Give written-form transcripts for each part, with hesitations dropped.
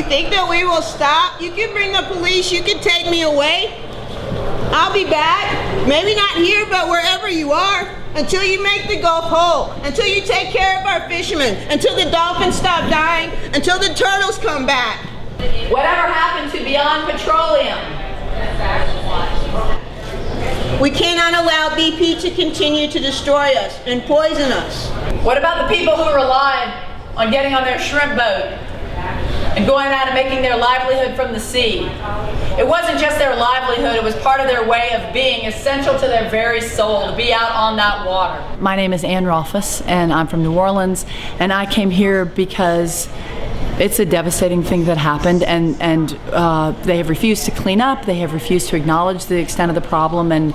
think that we will stop? You can bring the police, you can take me away. I'll be back. Maybe not here, but wherever you are. Until you make the Gulf whole. Until you take care of our fishermen. Until the dolphins stop dying. Until the turtles come back. Whatever happened to Beyond Petroleum? We cannot allow BP to continue to destroy us and poison us. What about the people who relied on getting on their shrimp boat and going out and making their livelihood from the sea? It wasn't just their livelihood, it was part of their way of being, essential to their very soul, to be out on that water. My name is Ann Rolfus, and I'm from New Orleans, and I came here because it's a devastating thing that happened, and they have refused to clean up, they have refused to acknowledge the extent of the problem, and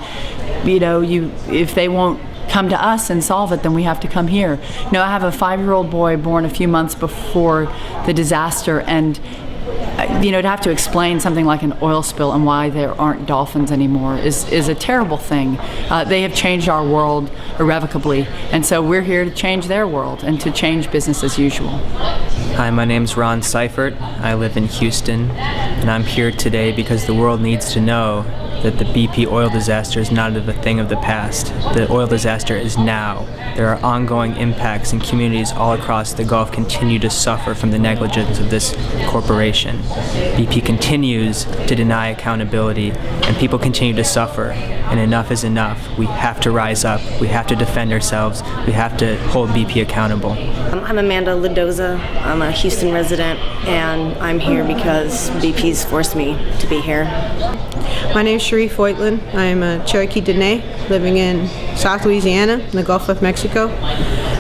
if they won't come to us and solve it, then we have to come here. You know, I have a 5-year-old boy born a few months before the disaster, and to have to explain something like an oil spill and why there aren't dolphins anymore is a terrible thing. They have changed our world irrevocably, and so we're here to change their world and to change business as usual. Hi, my name's Ron Seifert. I live in Houston, and I'm here today because the world needs to know that the BP oil disaster is not a thing of the past. The oil disaster is now. There are ongoing impacts, and communities all across the Gulf continue to suffer from the negligence of this corporation. BP continues to deny accountability, and people continue to suffer, and enough is enough. We have to rise up. We have to defend ourselves. We have to hold BP accountable. I'm Amanda Ladoza. I'm a Houston resident, and I'm here because BP's forced me to be here. My name is Sharif Voigtland. I am a Cherokee Dene living in South Louisiana in the Gulf of Mexico.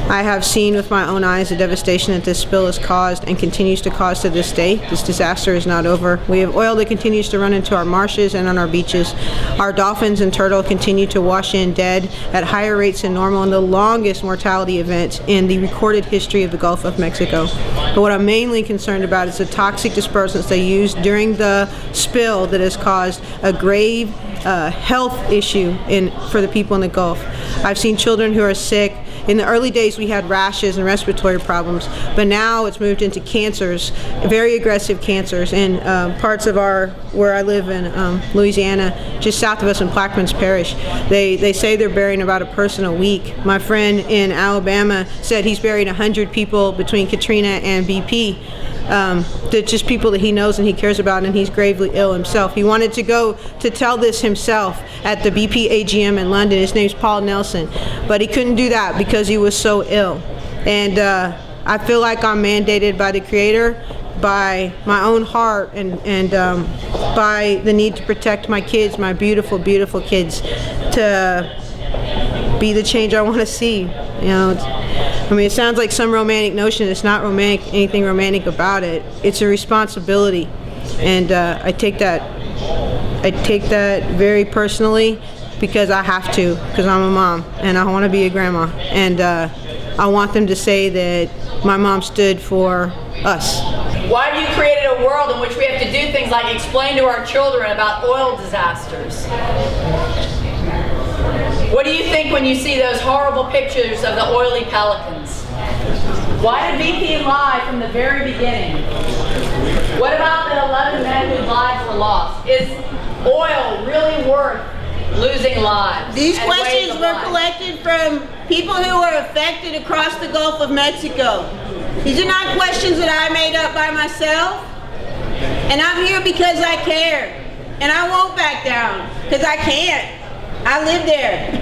I have seen with my own eyes the devastation that this spill has caused and continues to cause to this day. This disaster is not over. We have oil that continues to run into our marshes and on our beaches. Our dolphins and turtle continue to wash in dead at higher rates than normal and the longest mortality event in the recorded history of the Gulf of Mexico. But what I'm mainly concerned about is the toxic dispersants they used during the spill that has caused a grave health issue for the people in the Gulf. I've seen children who are sick. In the early days we had rashes and respiratory problems, but now it's moved into cancers, very aggressive cancers in parts of where I live in Louisiana, just south of us in Plaquemines Parish. They say they're burying about a person a week. My friend in Alabama said he's buried 100 people between Katrina and BP. They're just people that he knows and he cares about, and he's gravely ill himself. He wanted to go to tell this himself at the BP AGM in London. His name's Paul Nelson, but he couldn't do that because he was so ill. And I feel like I'm mandated by the Creator, by my own heart, and by the need to protect my kids, my beautiful, beautiful kids, to be the change I want to see. It sounds like some romantic notion. It's not anything romantic about it. It's a responsibility, and I take that very personally because I have to, because I'm a mom and I want to be a grandma, and I want them to say that my mom stood for us. Why have you created a world in which we have to do things like explain to our children about oil disasters? What do you think when you see those horrible pictures of the oily pelicans? Why did BP lie from the very beginning? What about the 11 men whose lives were lost? Is oil really worth losing lives? These questions were collected from people who were affected across the Gulf of Mexico. These are not questions that I made up by myself. And I'm here because I care. And I won't back down, because I can't. I live there.